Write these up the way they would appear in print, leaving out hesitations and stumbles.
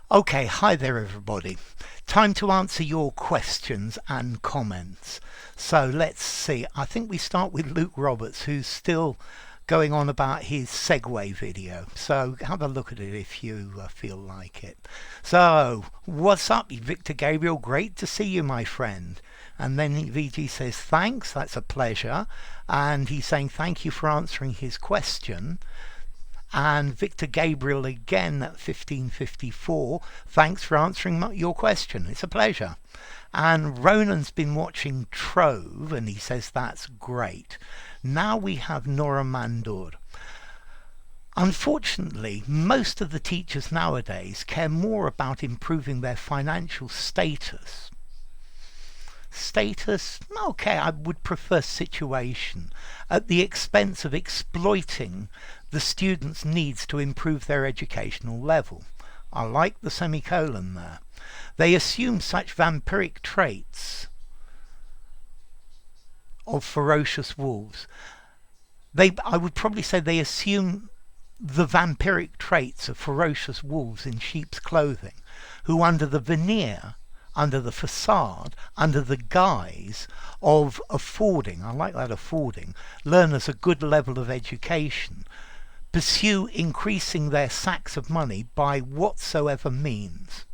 Okay, hi there everybody. Time to answer your questions and comments. So let's see. I think we start with Luke Roberts, who's still going on about his Segway video. So have a look at it if you feel like it. So, what's up, Victor Gabriel? Great to see you, my friend. And then VG says, thanks, that's a pleasure. And he's saying thank you for answering his question. And Victor Gabriel again at 1554, thanks for answering your question. It's a pleasure. And Ronan's been watching Trove and he says that's great. Now we have Nora Mandur. Unfortunately, most of the teachers nowadays care more about improving their financial status. Okay, I would prefer situation at the expense of exploiting the students' needs to improve their educational level. I like the semicolon there. They assume such vampiric traits of ferocious wolves. I would probably say they assume the vampiric traits of ferocious wolves in sheep's clothing, who under the veneer, under the facade, under the guise of affording, I like that affording, learners a good level of education, pursue increasing their sacks of money by whatsoever means.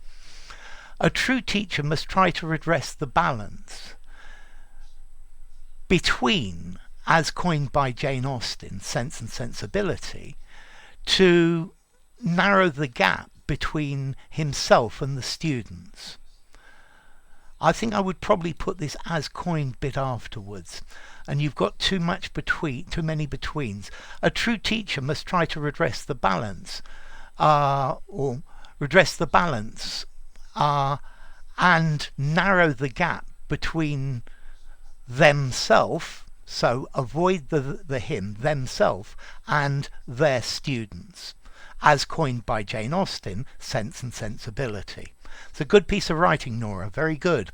A true teacher must try to redress the balance between, as coined by Jane Austen, sense and sensibility, to narrow the gap between himself and the students. I think I would probably put this as coined bit afterwards, and you've got too many betweens. A true teacher must try to redress the balance, and narrow the gap between themselves, so avoid the him, themselves, and their students, as coined by Jane Austen, Sense and Sensibility. It's a good piece of writing, Nora. Very good.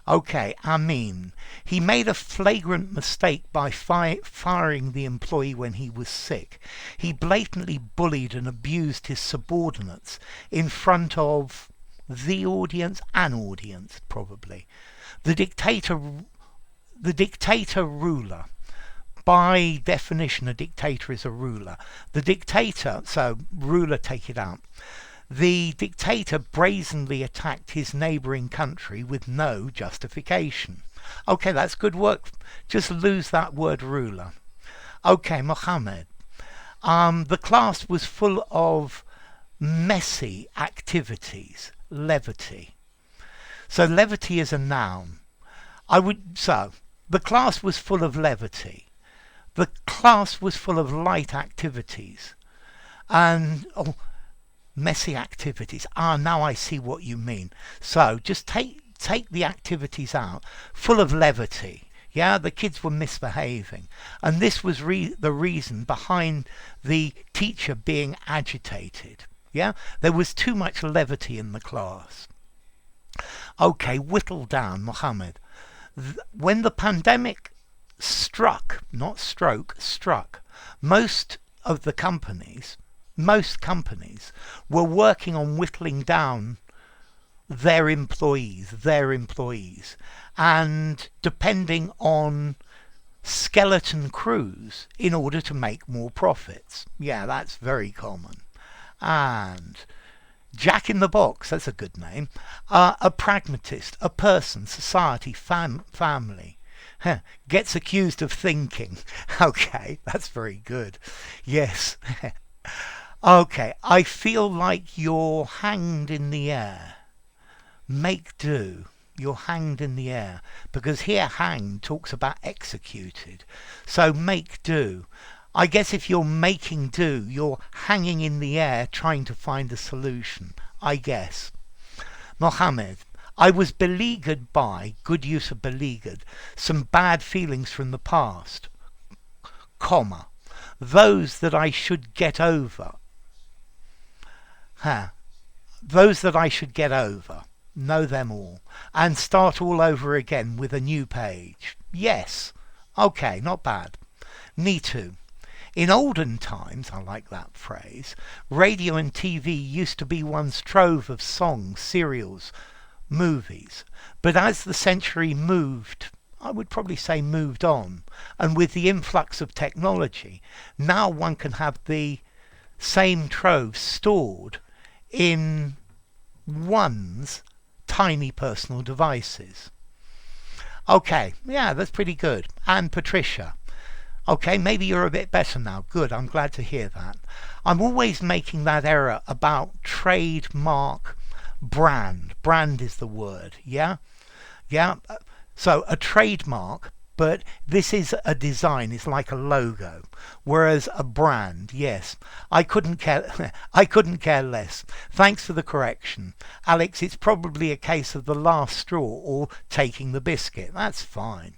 Okay, Amin. He made a flagrant mistake by firing the employee when he was sick. He blatantly bullied and abused his subordinates in front of the audience, an audience probably. The dictator ruler. By definition, a dictator is a ruler. The dictator, so ruler, take it out. The dictator brazenly attacked his neighbouring country with no justification. Okay, that's good work. Just lose that word ruler. Okay, Mohammed. The class was full of messy activities. Levity. So levity is a noun. The class was full of levity. The class was full of light activities. And messy activities. Now I see what you mean. So just take the activities out. Full of levity. Yeah, the kids were misbehaving. And this was the reason behind the teacher being agitated. Yeah, there was too much levity in the class. Okay, whittle down, Mohammed. When the pandemic struck, not stroke, struck, most companies were working on whittling down their employees, and depending on skeleton crews in order to make more profits. Yeah, that's very common. And Jack in the Box, that's a good name. A pragmatist, a person, society, family. Gets accused of thinking. Okay, that's very good. Yes. Okay, I feel like you're hanged in the air. Make do. You're hanged in the air. Because here hanged talks about executed. So make do. I guess if you're making do, you're hanging in the air trying to find a solution. I guess. Mohammed. I was beleaguered by, good use of beleaguered, some bad feelings from the past, comma, those that I should get over. Those that I should get over, know them all, and start all over again with a new page. Yes, okay, not bad. Me too. In olden times, I like that phrase, radio and TV used to be one's trove of songs, serials, movies. But as the century moved, I would probably say moved on, and with the influx of technology, now one can have the same trove stored in one's tiny personal devices. Okay, yeah, that's pretty good. And Patricia. Okay, maybe you're a bit better now. Good, I'm glad to hear that. I'm always making that error about trademark brand. Brand is the word, yeah? Yeah, so a trademark, but this is a design, it's like a logo. Whereas a brand, yes. I couldn't care less. Thanks for the correction. Alex, it's probably a case of the last straw or taking the biscuit. That's fine.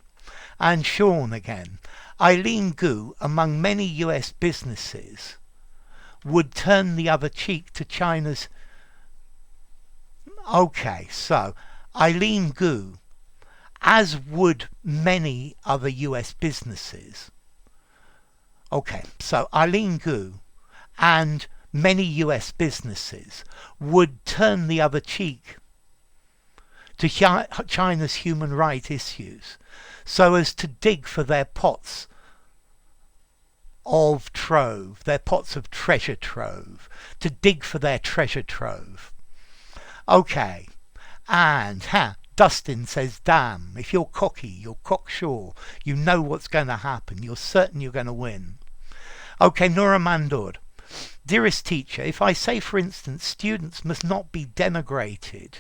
And Sean again. Eileen Gu, among many US businesses, would turn the other cheek to China's... Okay, so Eileen Gu, as would many other US businesses. Okay, so Eileen Gu and many US businesses would turn the other cheek to China's human rights issues so as to dig for their pots of trove, their pots of treasure trove, to dig for their treasure trove. Okay, and Dustin says, damn, if you're cocky, you're cocksure, you know what's going to happen, you're certain you're going to win. Okay, Nora Mandord. Dearest teacher, if I say, for instance, students must not be denigrated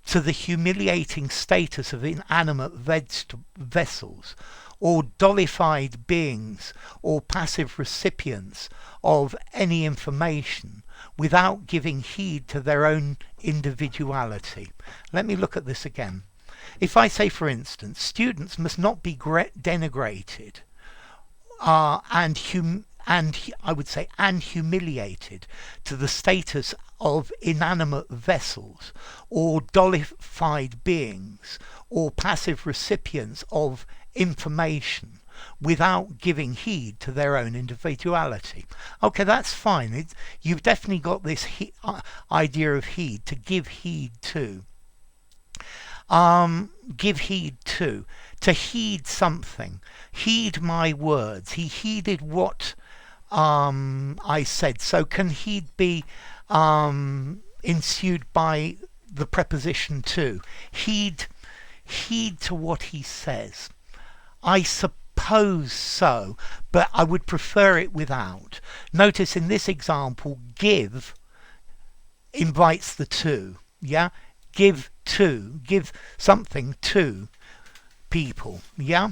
to the humiliating status of inanimate vessels, or dollified beings, or passive recipients of any information, without giving heed to their own individuality. Let me look at this again. If I say, for instance, students must not be denigrated and I would say and humiliated to the status of inanimate vessels or dollified beings or passive recipients of information without giving heed to their own individuality. Okay, that's fine. You've definitely got this idea of heed, to give heed to. Give heed to heed something. Heed my words. He heeded what I said. So can heed be ensued by the preposition to? Heed to what he says. I suppose so, but I would prefer it without. Notice in this example, give invites the to, yeah? Give something to people, yeah?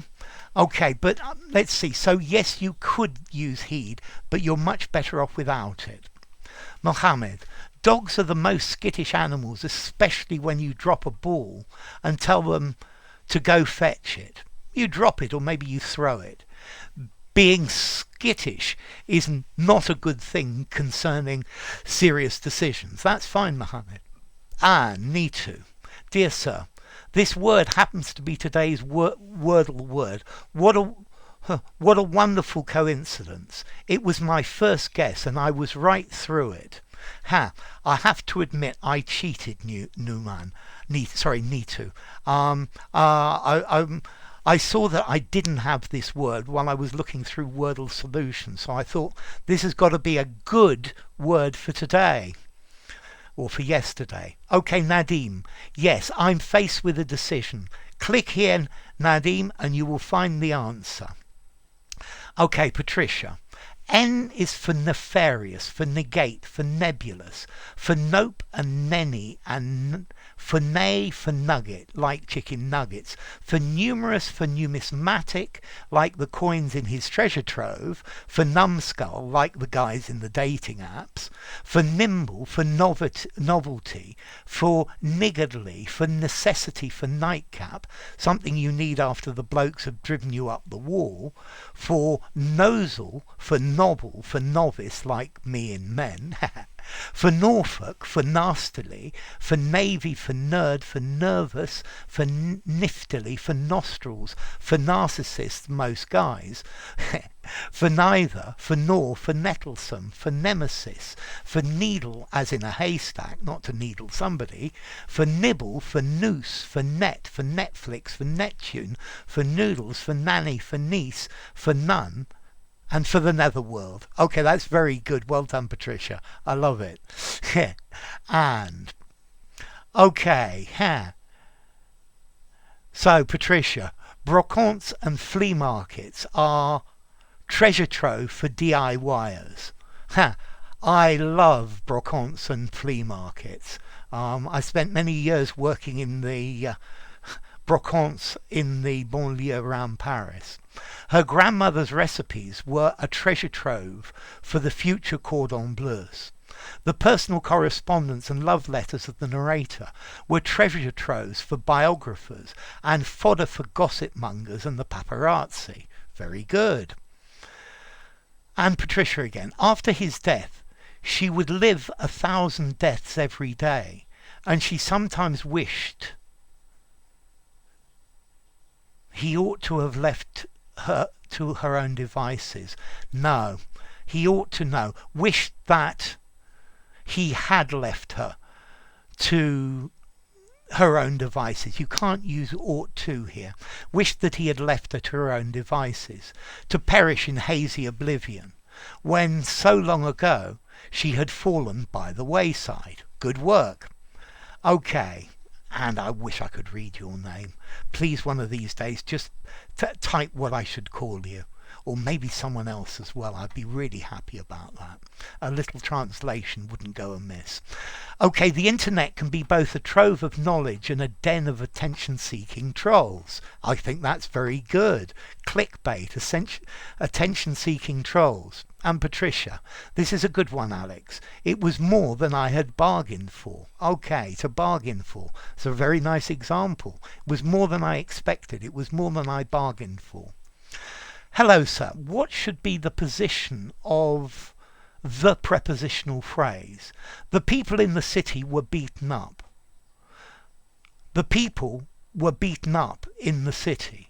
Okay, but let's see. So yes, you could use heed, but you're much better off without it. Mohammed, dogs are the most skittish animals, especially when you drop a ball and tell them to go fetch it. You drop it or maybe you throw it. Being skittish is not a good thing concerning serious decisions. That's fine, Mohammed. And need to. Dear sir, this word happens to be today's Wordle word. What a wonderful coincidence. It was my first guess and I was right through it. I have to admit I cheated, Newman. Nitu. I saw that I didn't have this word while I was looking through Wordle solutions, so I thought this has got to be a good word for today. Or for yesterday. Okay, Nadim. Yes, I'm faced with a decision. Click here, Nadim, and you will find the answer. Okay, Patricia. N is for nefarious, for negate, for nebulous, for nope and nenny, and for nay, for nugget, like chicken nuggets, for numerous, for numismatic, like the coins in his treasure trove, for numbskull, like the guys in the dating apps, for nimble, for novelty, for niggardly, for necessity, for nightcap, something you need after the blokes have driven you up the wall, for nosal, for novel, for novice, like me in men, For Norfolk, for nastily, for navy, for nerd, for nervous, for niftily, for nostrils, for narcissists, most guys. For neither, for nor, for nettlesome, for nemesis, for needle as in a haystack, not to needle somebody, for nibble, for noose, for net, for Netflix, for Neptune, for noodles, for nanny, for niece, for none, and for the netherworld. Okay, that's very good. Well done, Patricia. I love it. And, okay, so Patricia, brocantes and flea markets are treasure trove for DIYers. I love brocantes and flea markets. I spent many years working in the brocantes in the banlieue around Paris. Her grandmother's recipes were a treasure trove for the future cordon bleus. The personal correspondence and love letters of the narrator were treasure troves for biographers and fodder for gossip mongers and the paparazzi. Very good. And Patricia again. After his death, she would live 1,000 deaths every day, and she sometimes wished he ought to have left her to her own devices. No, he ought to know. Wished that he had left her to her own devices. You can't use ought to here. Wished that he had left her to her own devices, to perish in hazy oblivion, when so long ago she had fallen by the wayside. Good work. Okay. And I wish I could read your name. Please, one of these days, just type what I should call you. Or maybe someone else as well. I'd be really happy about that. A little translation wouldn't go amiss. Okay, the internet can be both a trove of knowledge and a den of attention-seeking trolls. I think that's very good. Clickbait, attention-seeking trolls. And Patricia, this is a good one, Alex. It was more than I had bargained for. Okay, to bargain for. It's a very nice example. It was more than I expected. It was more than I bargained for. Hello, sir. What should be the position of the prepositional phrase? The people in the city were beaten up. The people were beaten up in the city.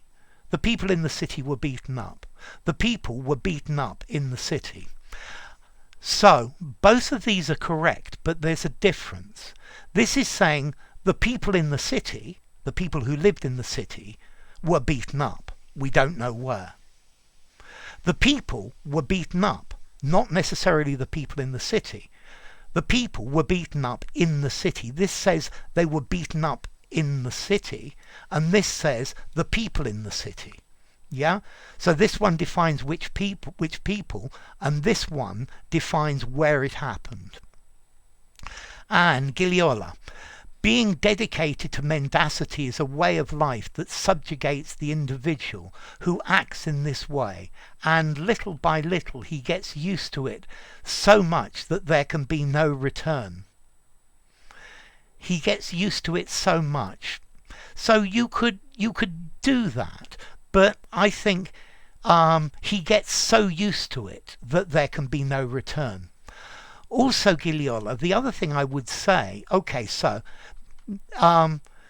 The people in the city were beaten up. The people were beaten up in the city. So, both of these are correct, but there's a difference. This is saying the people in the city, the people who lived in the city, were beaten up. We don't know where. The people were beaten up, not necessarily the people in the city. The people were beaten up in the city. This says they were beaten up in the city, and this says the people in the city. Yeah? So this one defines which people, and this one defines where it happened. And Giliola, being dedicated to mendacity is a way of life that subjugates the individual who acts in this way, and little by little he gets used to it so much that there can be no return. He gets used to it so much. So you could do that, but I think he gets so used to it that there can be no return. Also, Giliola, the other thing I would say, okay, so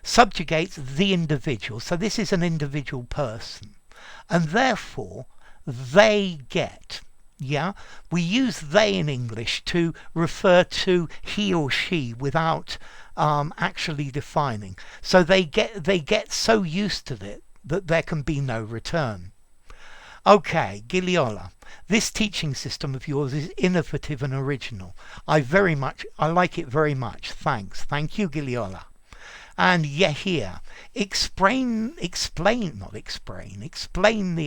subjugates the individual. So this is an individual person, and therefore they get. Yeah, we use they in English to refer to he or she without actually defining. So they get so used to it that there can be no return. Okay, Giliola, this teaching system of yours is innovative and original. I like it very much. Thanks. Thank you, Giliola. And here, explain the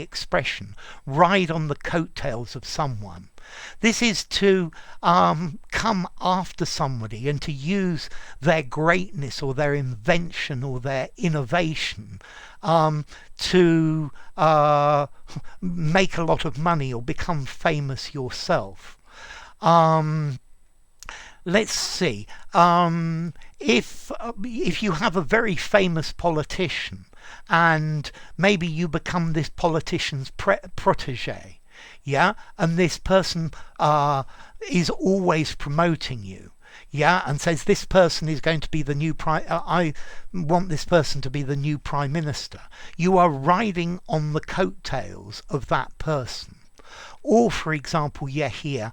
expression, ride on the coattails of someone. This is to come after somebody and to use their greatness or their invention or their innovation to make a lot of money or become famous yourself. Let's see. If you have a very famous politician and maybe you become this politician's protege, yeah, and this person is always promoting you, yeah, and says this person is going to be the new I want this person to be the new prime minister. You are riding on the coattails of that person. Or, for example, here,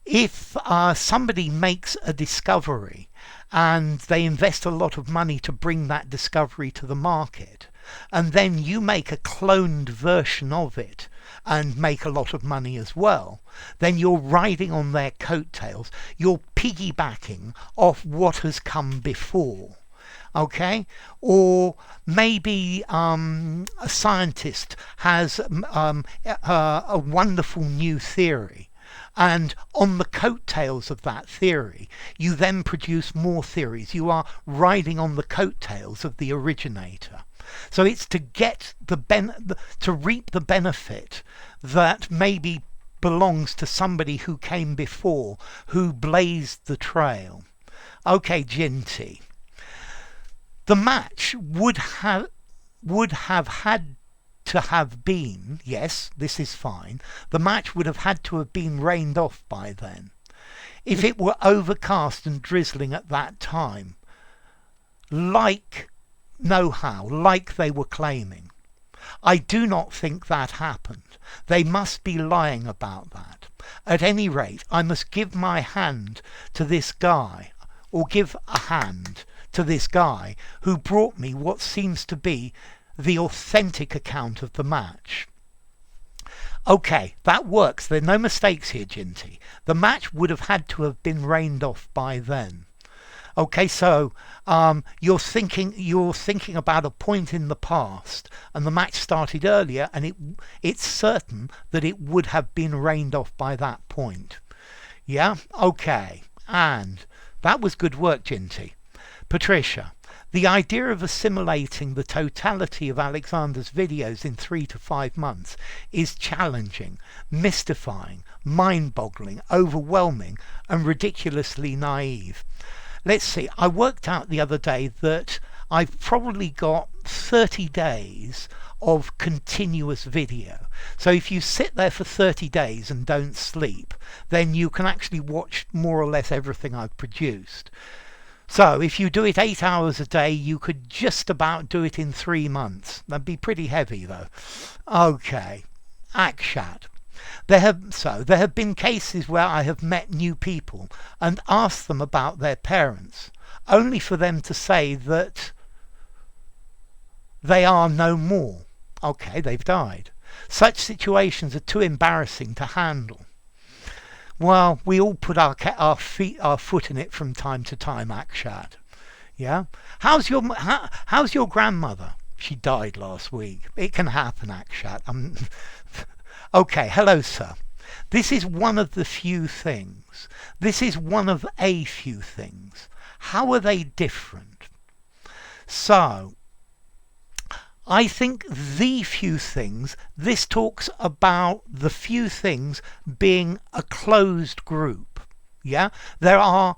if somebody makes a discovery and they invest a lot of money to bring that discovery to the market, and then you make a cloned version of it and make a lot of money as well, then you're riding on their coattails. You're piggybacking off what has come before. Okay, or maybe a scientist has a wonderful new theory, and on the coattails of that theory you then produce more theories. You are riding on the coattails of the originator. So it's to get to reap the benefit that maybe belongs to somebody who came before, who blazed the trail. Okay, Ginty. The match would have had to have been, yes, this is fine, the match would have had to have been rained off by then. If it were overcast and drizzling at that time, like they were claiming. I do not think that happened. They must be lying about that. At any rate, I must give my hand to this guy, or give a hand to this guy who brought me what seems to be the authentic account of the match. Okay, that works. There are no mistakes here, Ginty. The match would have had to have been rained off by then. Okay, so you're thinking about a point in the past, and the match started earlier, and it's certain that it would have been rained off by that point. Yeah, okay, and that was good work, Ginty. Patricia, the idea of assimilating the totality of Alexander's videos in 3 to 5 months is challenging, mystifying, mind-boggling, overwhelming, and ridiculously naive. Let's see, I worked out the other day that I've probably got 30 days of continuous video. So if you sit there for 30 days and don't sleep, then you can actually watch more or less everything I've produced. So if you do it 8 hours a day, you could just about do it in 3 months. That'd be pretty heavy though. Okay, Akshat. There have been cases where I have met new people and asked them about their parents, only for them to say that they are no more. Okay, they've died. Such situations are too embarrassing to handle. Well, we all put our foot in it from time to time, Akshat. Yeah. How's your grandmother? She died last week. It can happen, Akshat. Okay, hello, sir. This is one of the few things. This is one of a few things. How are they different? So, I think the few things, this talks about the few things being a closed group. Yeah? There are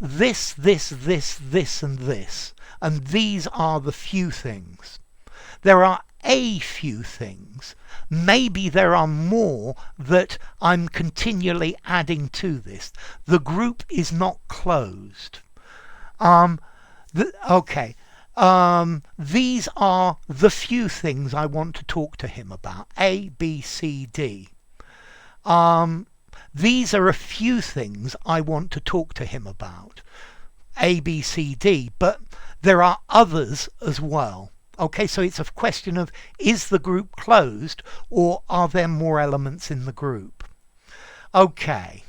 this, and this. And these are the few things. There are a few things. Maybe there are more that I'm continually adding to this. The group is not closed. Okay. These are the few things I want to talk to him about. A, B, C, D. These are a few things I want to talk to him about. A, B, C, D. But there are others as well. Okay, so it's a question of, is the group closed, or are there more elements in the group? Okay,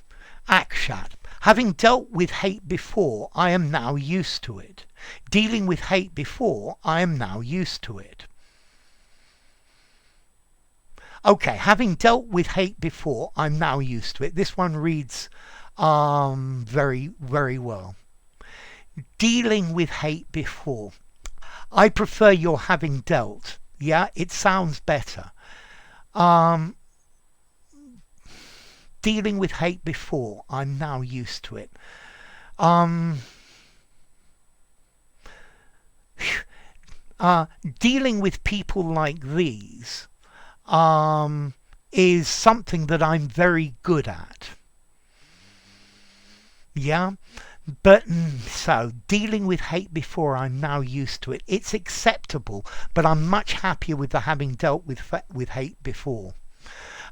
Akshat. Having dealt with hate before, I am now used to it. Dealing with hate before, I am now used to it. Okay, having dealt with hate before, I'm now used to it. This one reads very, very well. Dealing with hate before. I prefer your having dealt. Yeah, it sounds better. Dealing with hate before, I'm now used to it. Dealing with people like these, is something that I'm very good at. Yeah, but so dealing with hate before, I'm now used to it. It's acceptable, but I'm much happier with the having dealt with hate before.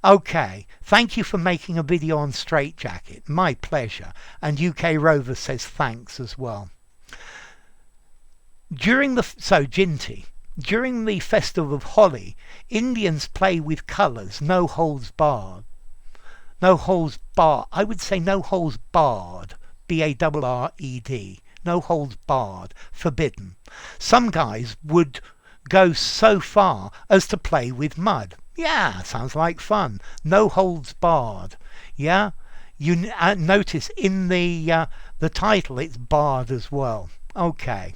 Okay, thank you for making a video on straitjacket. My pleasure. And UK Rover says thanks as well. Ginty. During the festival of Holi, Indians play with colours, no holes barred. No holes barred. I would say no holes barred. B-A-R-R-E-D. No holes barred. Forbidden. Some guys would go so far as to play with mud. Yeah, sounds like fun. No holds barred. Yeah, you notice in the title it's barred as well. Okay.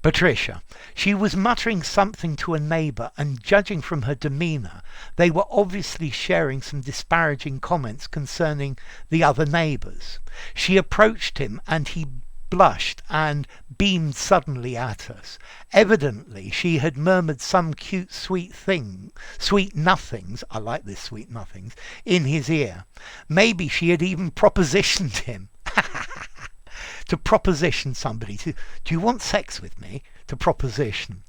Patricia. She was muttering something to a neighbour, and judging from her demeanour, they were obviously sharing some disparaging comments concerning the other neighbours. She approached him, and he blushed and beamed suddenly at us. Evidently she had murmured some cute sweet nothings, I like this, sweet nothings, in his ear. Maybe she had even propositioned him. To proposition somebody, do you want sex with me? To proposition.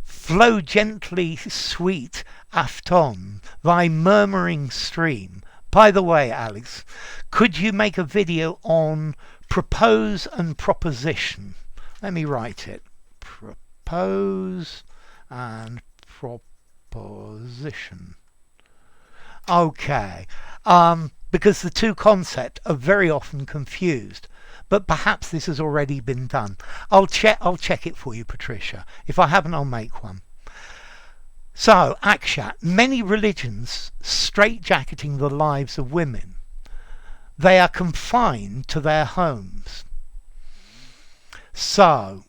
Flow gently sweet afton, thy murmuring stream. By the way, Alex, could you make a video on propose and proposition? Let me write it. Propose and proposition. Okay. Because the two concepts are very often confused. But perhaps this has already been done. I'll check it for you, Patricia. If I haven't, I'll make one. So, Akshat, many religions straitjacketing the lives of women. They are confined to their homes. So,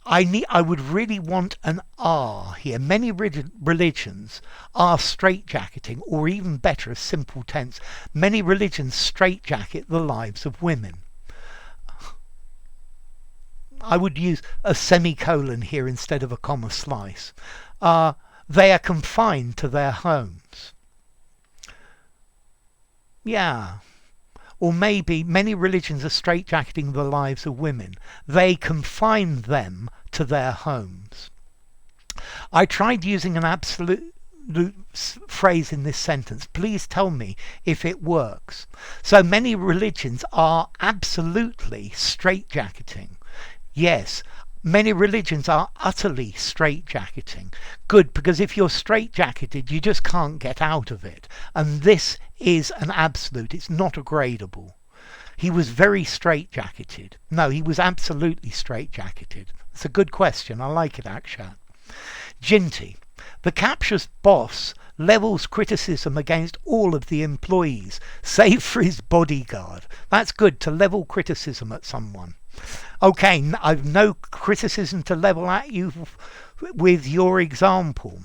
I would really want an R here. Many religions are straitjacketing, or even better, a simple tense. Many religions straitjacket the lives of women. I would use a semicolon here instead of a comma slice. They are confined to their homes. Yeah. Or maybe many religions are straitjacketing the lives of women. They confine them to their homes. I tried using an absolute phrase in this sentence. Please tell me if it works. So many religions are absolutely straitjacketing. Yes, many religions are utterly straitjacketing. Good, because if you're straitjacketed, you just can't get out of it. And this is an absolute. It's not a gradable. He was very straitjacketed. No, he was absolutely straitjacketed. It's a good question. I like it, Akshat. Ginty. The captious boss levels criticism against all of the employees, save for his bodyguard. That's good, to level criticism at someone. Okay, I've no criticism to level at you with your example.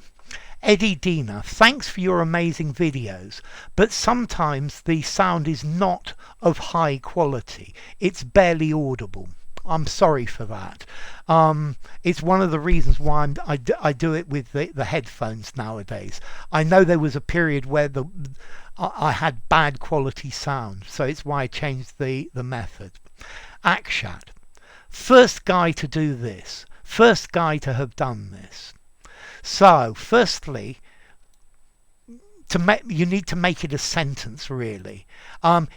Eddie Dina, thanks for your amazing videos, but sometimes the sound is not of high quality. It's barely audible. I'm sorry for that. It's one of the reasons why I do it with the headphones nowadays. I know there was a period where I had bad quality sound, so it's why I changed the method. Akshat. First guy to do this. First guy to have done this. So, firstly, you need to make it a sentence, really.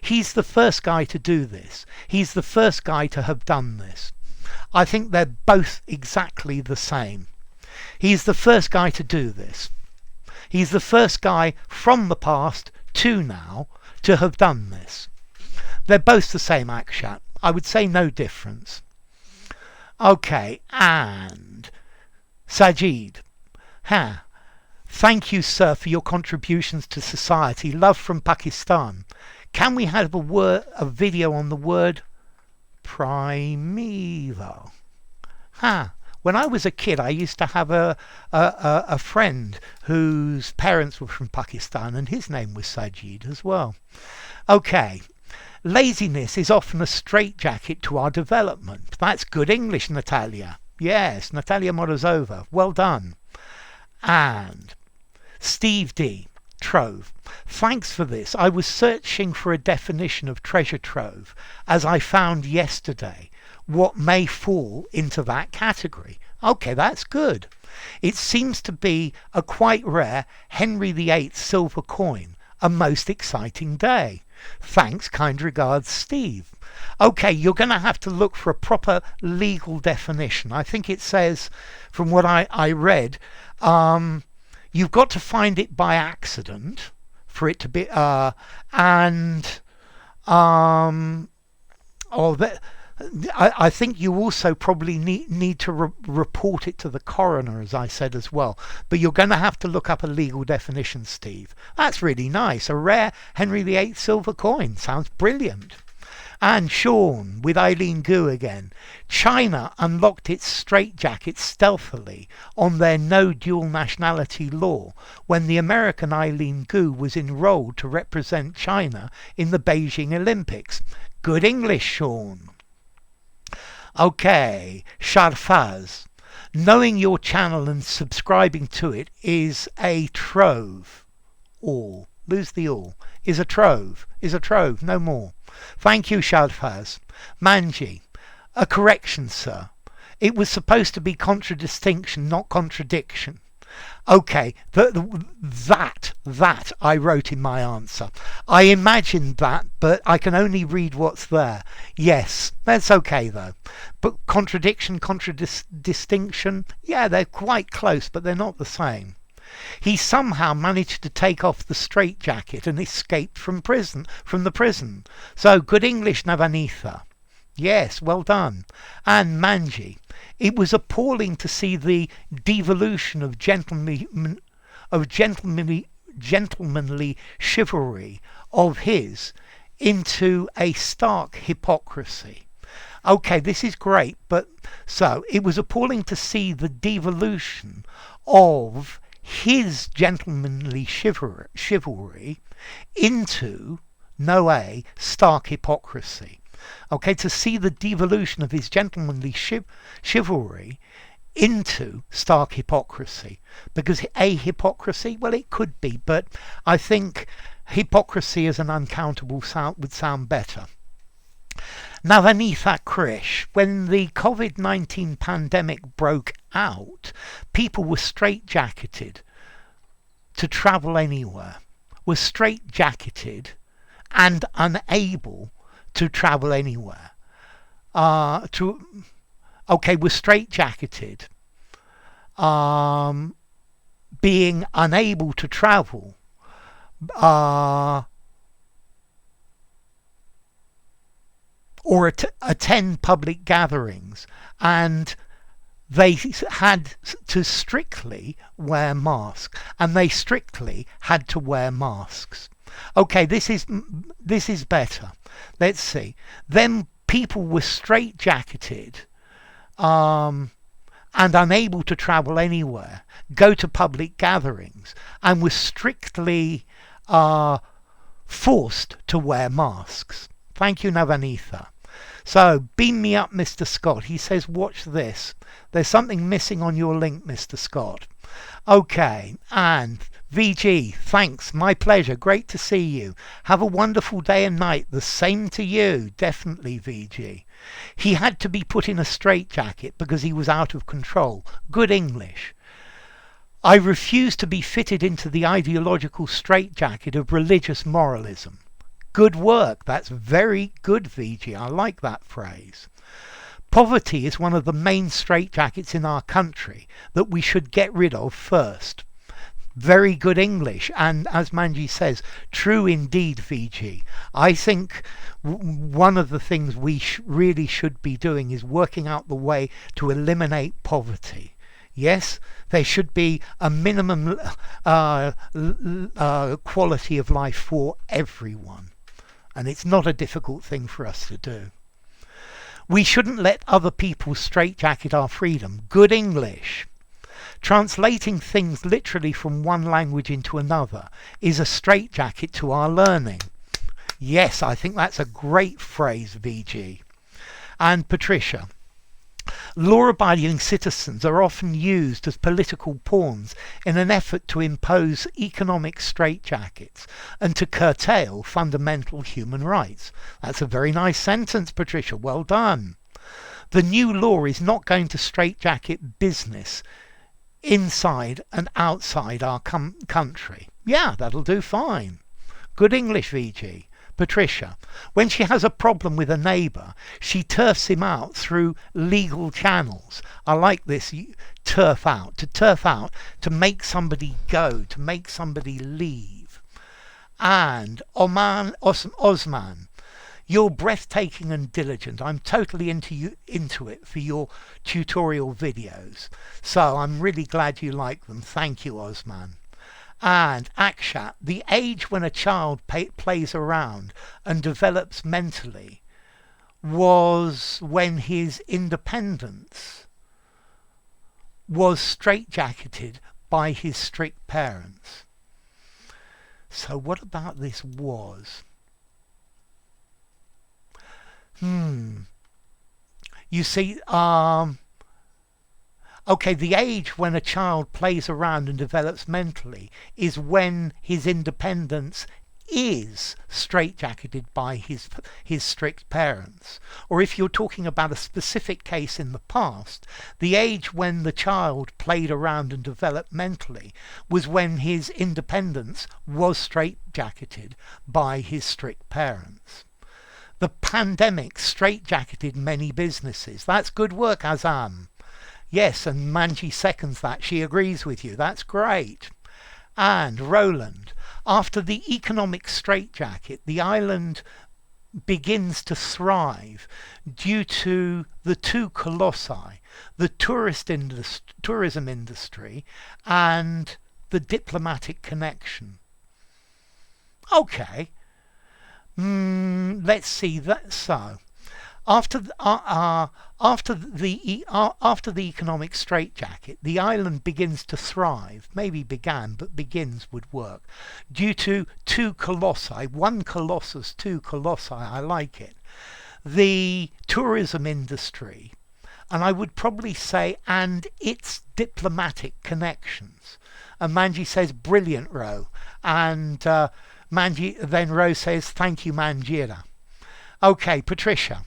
He's the first guy to do this. He's the first guy to have done this. I think they're both exactly the same. He's the first guy to do this. He's the first guy from the past to now to have done this. They're both the same, Akshat. I would say no difference. Okay, and Sajid. Thank you, sir, for your contributions to society. Love from Pakistan. Can we have a video on the word primeval? When I was a kid, I used to have a friend whose parents were from Pakistan, and his name was Sajid as well. Okay. Laziness is often a straitjacket to our development. That's good English, Natalia. Yes, Natalia Morozova. Well done. And Steve D. Trove. Thanks for this. I was searching for a definition of treasure trove as I found yesterday what may fall into that category. Okay, that's good. It seems to be a quite rare Henry VIII silver coin. A most exciting day. Thanks, kind regards, Steve. Okay, you're going to have to look for a proper legal definition. I think it says, from what I read, you've got to find it by accident for it to be, oh, I think you also probably need to report it to the coroner, as I said as well. But you're going to have to look up a legal definition, Steve. That's really nice. A rare Henry VIII silver coin. Sounds brilliant. And Sean, with Eileen Gu again. China unlocked its straitjacket stealthily on their no dual nationality law when the American Eileen Gu was enrolled to represent China in the Beijing Olympics. Good English, Sean. Okay, Sharfaz. Knowing your channel and subscribing to it is a trove. All. Lose the all. Is a trove. Is a trove. No more. Thank you, Sharfaz. Manji. A correction, sir. It was supposed to be contradistinction, not contradiction. Okay, that I wrote in my answer. I imagined that, but I can only read what's there. Yes, that's okay though. But contradiction, contradistinction, yeah, they're quite close, but they're not the same. He somehow managed to take off the straitjacket and escaped from the prison. So good English, Navanitha. Yes, well done. And Manji. It was appalling to see the devolution of gentlemanly chivalry of his into a stark hypocrisy. Okay, this is great, but so it was appalling to see the devolution of his gentlemanly chivalry into stark hypocrisy. Okay, to see the devolution of his gentlemanly chivalry into stark hypocrisy. Because a hypocrisy, well, it could be, but I think hypocrisy as an uncountable sound would sound better. Navanitha Krish, when the COVID-19 pandemic broke out, people were straitjacketed to travel anywhere, were straitjacketed and unable to travel anywhere. We're straitjacketed, being unable to travel, or attend public gatherings, and they had to strictly wear masks, and they strictly had to wear masks. Okay, this is better. Let's see. Then people were straitjacketed and unable to travel anywhere, go to public gatherings, and were strictly forced to wear masks. Thank you, Navanitha. So, beam me up, Mr. Scott. He says, watch this. There's something missing on your link, Mr. Scott. Okay, and VG, thanks. My pleasure. Great to see you. Have a wonderful day and night. The same to you. Definitely, VG. He had to be put in a straitjacket because he was out of control. Good English. I refuse to be fitted into the ideological straitjacket of religious moralism. Good work. That's very good, VG. I like that phrase. Poverty is one of the main straitjackets in our country that we should get rid of first. Very good English, and as Manji says, true indeed, VG. I think one of the things we really should be doing is working out the way to eliminate poverty. Yes, there should be a minimum quality of life for everyone, and it's not a difficult thing for us to do. We shouldn't let other people straitjacket our freedom. Good English. Translating things literally from one language into another is a straitjacket to our learning. Yes, I think that's a great phrase, VG. And Patricia, Law-abiding citizens are often used as political pawns in an effort to impose economic straitjackets and to curtail fundamental human rights. That's a very nice sentence, Patricia. Well done. The new law is not going to straitjacket business inside and outside our country. Yeah, that'll do fine. Good English, VG. Patricia, when she has a problem with a neighbour, she turfs him out through legal channels. I like this, turf out, to make somebody go, to make somebody leave. And Osman, you're breathtaking and diligent. I'm totally into it for your tutorial videos. So I'm really glad you like them. Thank you, Osman. And Akshat, the age when a child plays around and develops mentally was when his independence was straitjacketed by his strict parents. So what about this was? You see, okay, the age when a child plays around and develops mentally is when his independence is straitjacketed by his strict parents. Or if you're talking about a specific case in the past, the age when the child played around and developed mentally was when his independence was straitjacketed by his strict parents. The pandemic straitjacketed many businesses. That's good work, Azam. Yes, and Manji seconds that. She agrees with you. That's great. And Roland, after the economic straitjacket, the island begins to thrive due to the two colossi, the tourism industry and the diplomatic connection. Okay. Let's see that. So, after the economic straitjacket, the island begins to thrive. Maybe began, but begins would work due to two colossi. One colossus, two colossi. I like it. The tourism industry, and I would probably say, and its diplomatic connections. And Manji says, brilliant, Ro. And then Rose says, thank you, Manjira. Okay, Patricia,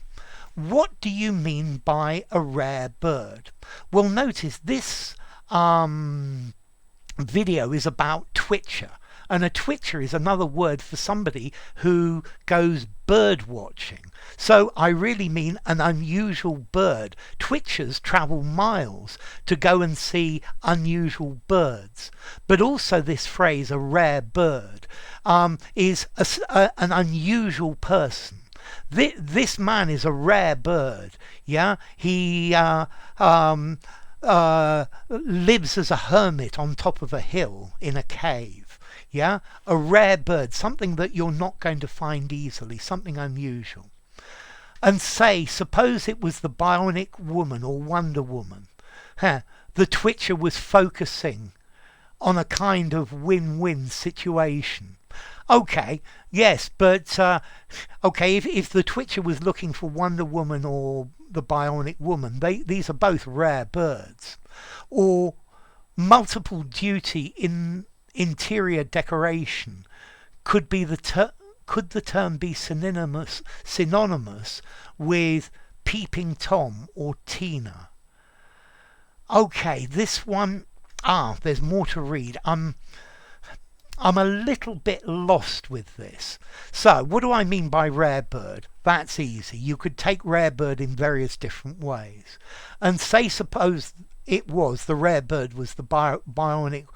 what do you mean by a rare bird? Well, notice this video is about twitcher. And a twitcher is another word for somebody who goes bird watching. So I really mean an unusual bird. Twitchers travel miles to go and see unusual birds. But also this phrase, a rare bird, is an unusual person. This man is a rare bird. Yeah, he lives as a hermit on top of a hill in a cave. Yeah, a rare bird, something that you're not going to find easily, something unusual. And say, suppose it was the Bionic Woman or Wonder Woman. The twitcher was focusing on a kind of win-win situation. Okay, yes, but okay, if the twitcher was looking for Wonder Woman or the Bionic Woman, these are both rare birds. Or multiple duty in interior decoration. Could the term be synonymous with Peeping Tom or Tina? Okay, this one, there's more to read. I'm a little bit lost with this. So, what do I mean by rare bird? That's easy. You could take rare bird in various different ways. And say, suppose the rare bird was the Bionic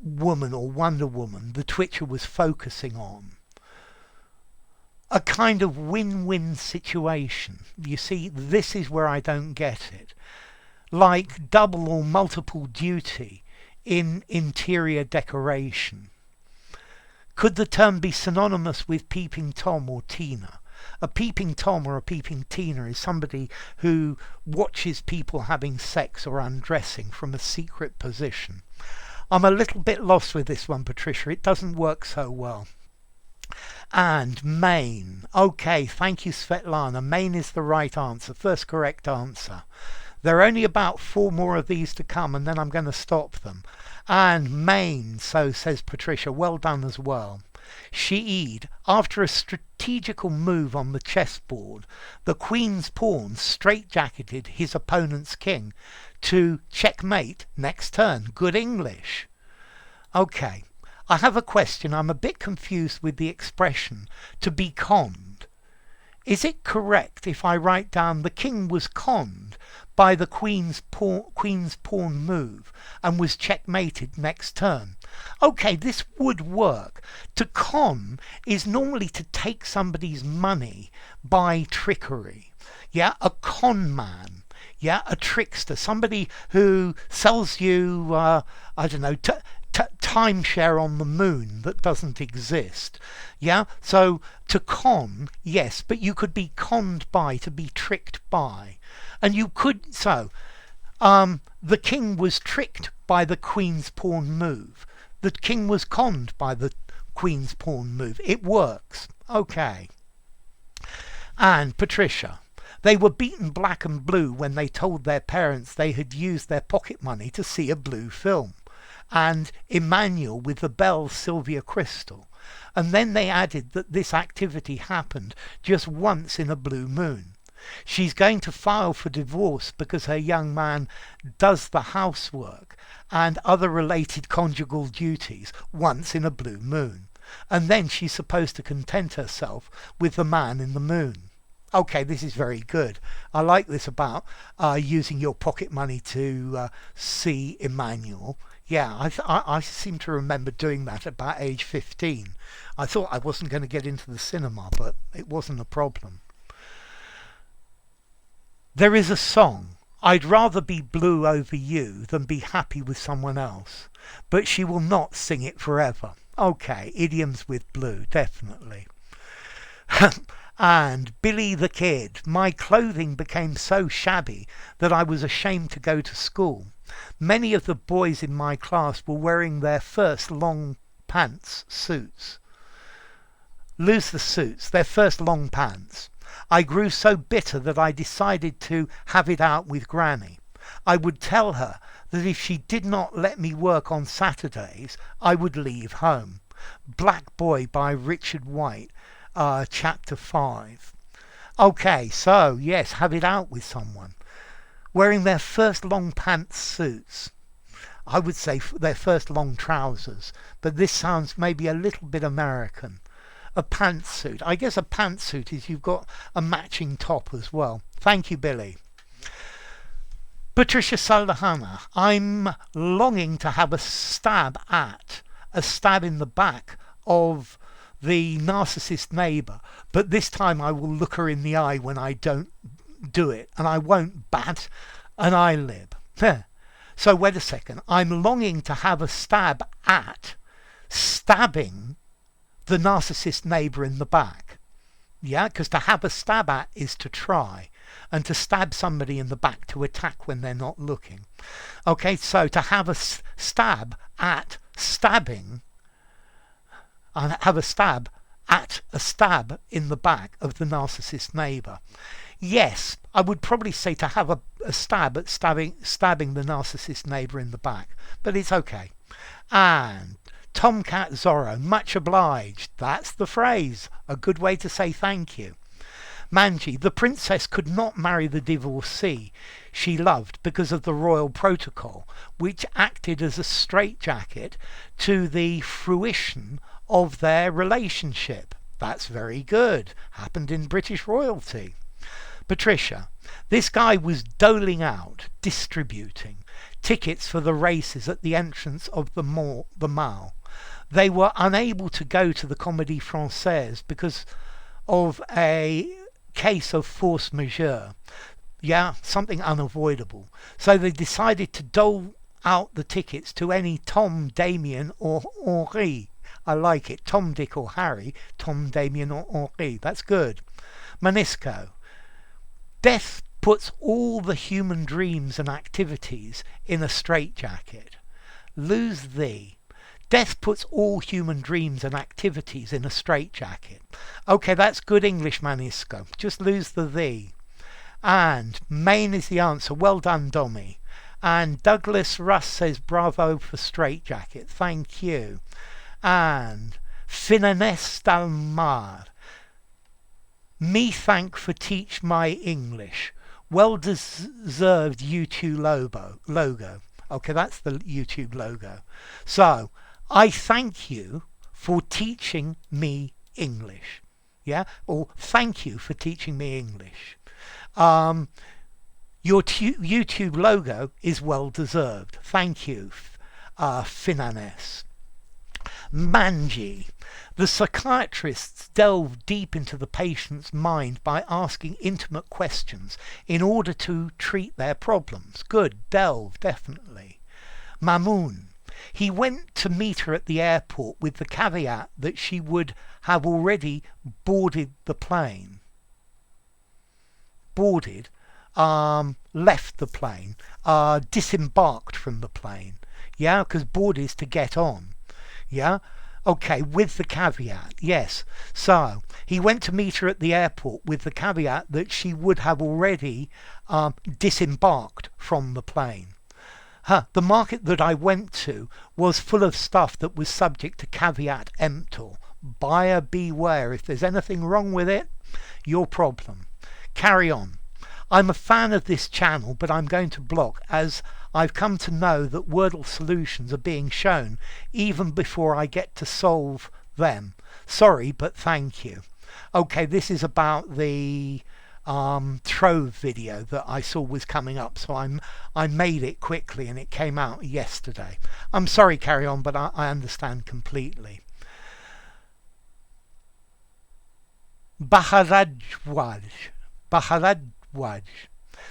Woman or Wonder Woman the twitcher was focusing on. A kind of win-win situation. You see, this is where I don't get it. Like double or multiple duty in interior decoration. Could the term be synonymous with Peeping Tom or Tina? A peeping Tom or a peeping Tina is somebody who watches people having sex or undressing from a secret position. I'm a little bit lost with this one, Patricia. It doesn't work so well. And Maine. Okay, thank you, Svetlana. Maine is the right answer. First correct answer. There are only about 4 more of these to come, and then I'm going to stop them. And Maine, so says Patricia. Well done as well. She'd, after a strategical move on the chessboard, the queen's pawn straitjacketed his opponent's king to checkmate next turn. Good English. Okay, I have a question. I'm a bit confused with the expression to be conned. Is it correct if I write down the king was conned by the queen's pawn move and was checkmated next turn? Okay, this would work. To con is normally to take somebody's money by trickery. Yeah, a con man. Yeah, a trickster. Somebody who sells you, I don't know, timeshare on the moon that doesn't exist. Yeah, so to con, yes, but you could be conned by, to be tricked by. And you could, so the king was tricked by the queen's pawn move. The king was conned by the queen's pawn move. It works. Okay. And Patricia. They were beaten black and blue when they told their parents they had used their pocket money to see a blue film. And Emmanuel with the bell Sylvia Crystal. And then they added that this activity happened just once in a blue moon. She's going to file for divorce because her young man does the housework and other related conjugal duties once in a blue moon. And then she's supposed to content herself with the man in the moon. Okay, this is very good. I like this about using your pocket money to see Emmanuel. Yeah, I seem to remember doing that at about age 15. I thought I wasn't going to get into the cinema, but it wasn't a problem. There is a song, I'd rather be blue over you than be happy with someone else, but she will not sing it forever. Okay, idioms with blue, definitely. And Billy the Kid, my clothing became so shabby that I was ashamed to go to school. Many of the boys in my class were wearing their first long pants suits. Lose the suits, their first long pants. I grew so bitter that I decided to have it out with Granny. I would tell her that if she did not let me work on Saturdays, I would leave home. Black Boy by Richard White, chapter 5. Okay, so yes, have it out with someone. Wearing their first long pants suits. I would say their first long trousers, but this sounds maybe a little bit American. A pantsuit. I guess a pantsuit is you've got a matching top as well. Thank you, Billy. Patricia Salahana. I'm longing to have a stab in the back of the narcissist neighbour, but this time I will look her in the eye when I don't do it, and I won't bat an eyelid. So wait a second. I'm longing to have a stab at stabbing the narcissist neighbour in the back. Yeah, because to have a stab at is to try, and to stab somebody in the back, to attack when they're not looking. Okay, so to have a stab at stabbing, and have a stab at a stab in the back of the narcissist neighbour. Yes, I would probably say to have a stab at stabbing the narcissist neighbour in the back, but it's okay. And Tomcat Zorro, much obliged. That's the phrase. A good way to say thank you. Manji, the princess could not marry the divorcee she loved because of the royal protocol, which acted as a straitjacket to the fruition of their relationship. That's very good. Happened in British royalty. Patricia, this guy was doling out, distributing tickets for the races at the entrance of the mall. They were unable to go to the Comédie Française because of a case of force majeure. Yeah, something unavoidable. So they decided to dole out the tickets to any Tom, Damien or Henri. I like it. Tom, Dick or Harry. Tom, Damien or Henri. That's good. Manisco. Death puts all the human dreams and activities in a straitjacket. Lose thee. Death puts all human dreams and activities in a straitjacket. Okay, that's good English, Manisco. Just lose the "the." And Maine is the answer. Well done, Dommy. And Douglas Russ says bravo for straitjacket. Thank you. And Finanes Dalmar. Me thank for teach my English. Well deserved YouTube logo. Okay, that's the YouTube logo. So, I thank you for teaching me English. Yeah? Or thank you for teaching me English. Your YouTube logo is well deserved. Thank you, Finanes. Manji. The psychiatrists delve deep into the patient's mind by asking intimate questions in order to treat their problems. Good, delve, definitely. Mamoon. He went to meet her at the airport with the caveat that she would have already boarded the plane. Boarded, left the plane, disembarked from the plane. Yeah, because board is to get on. Yeah? Okay, with the caveat, yes. So, he went to meet her at the airport with the caveat that she would have already disembarked from the plane. The market that I went to was full of stuff that was subject to caveat emptor. Buyer beware. If there's anything wrong with it, your problem. Carry on. I'm a fan of this channel, but I'm going to block as I've come to know that Wordle solutions are being shown even before I get to solve them. Sorry, but thank you. Okay, this is about the Trove video that I saw was coming up, so I made it quickly and it came out yesterday. I'm sorry, carry on, but I understand completely. Baharadwaj.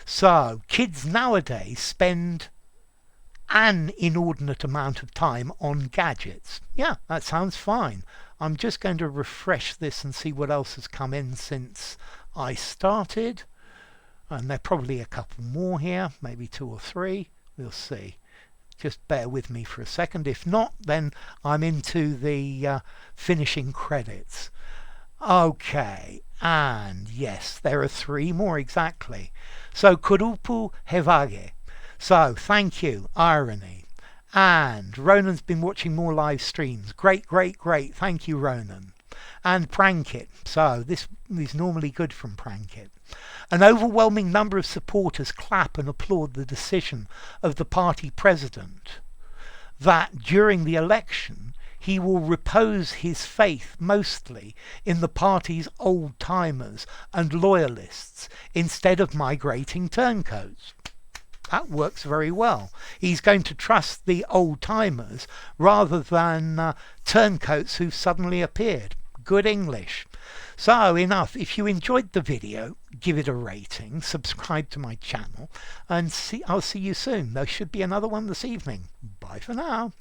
So, kids nowadays spend an inordinate amount of time on gadgets. Yeah, that sounds fine. I'm just going to refresh this and see what else has come in since I started. And there are probably a couple more here, maybe 2 or 3. We'll see. Just bear with me for a second. If not, then I'm into the finishing credits. Okay, and yes, there are 3 more exactly. So, Kurupu Hevage. So, thank you, Irony. And Ronan's been watching more live streams. Great, great, great. Thank you, Ronan. And Prankit. So, this is normally good from Prankit. An overwhelming number of supporters clap and applaud the decision of the party president that during the election he will repose his faith mostly in the party's old-timers and loyalists instead of migrating turncoats. That works very well. He's going to trust the old-timers rather than turncoats who've suddenly appeared. Good English. So, enough. If you enjoyed the video, give it a rating, subscribe to my channel, and I'll see you soon. There should be another one this evening. Bye for now.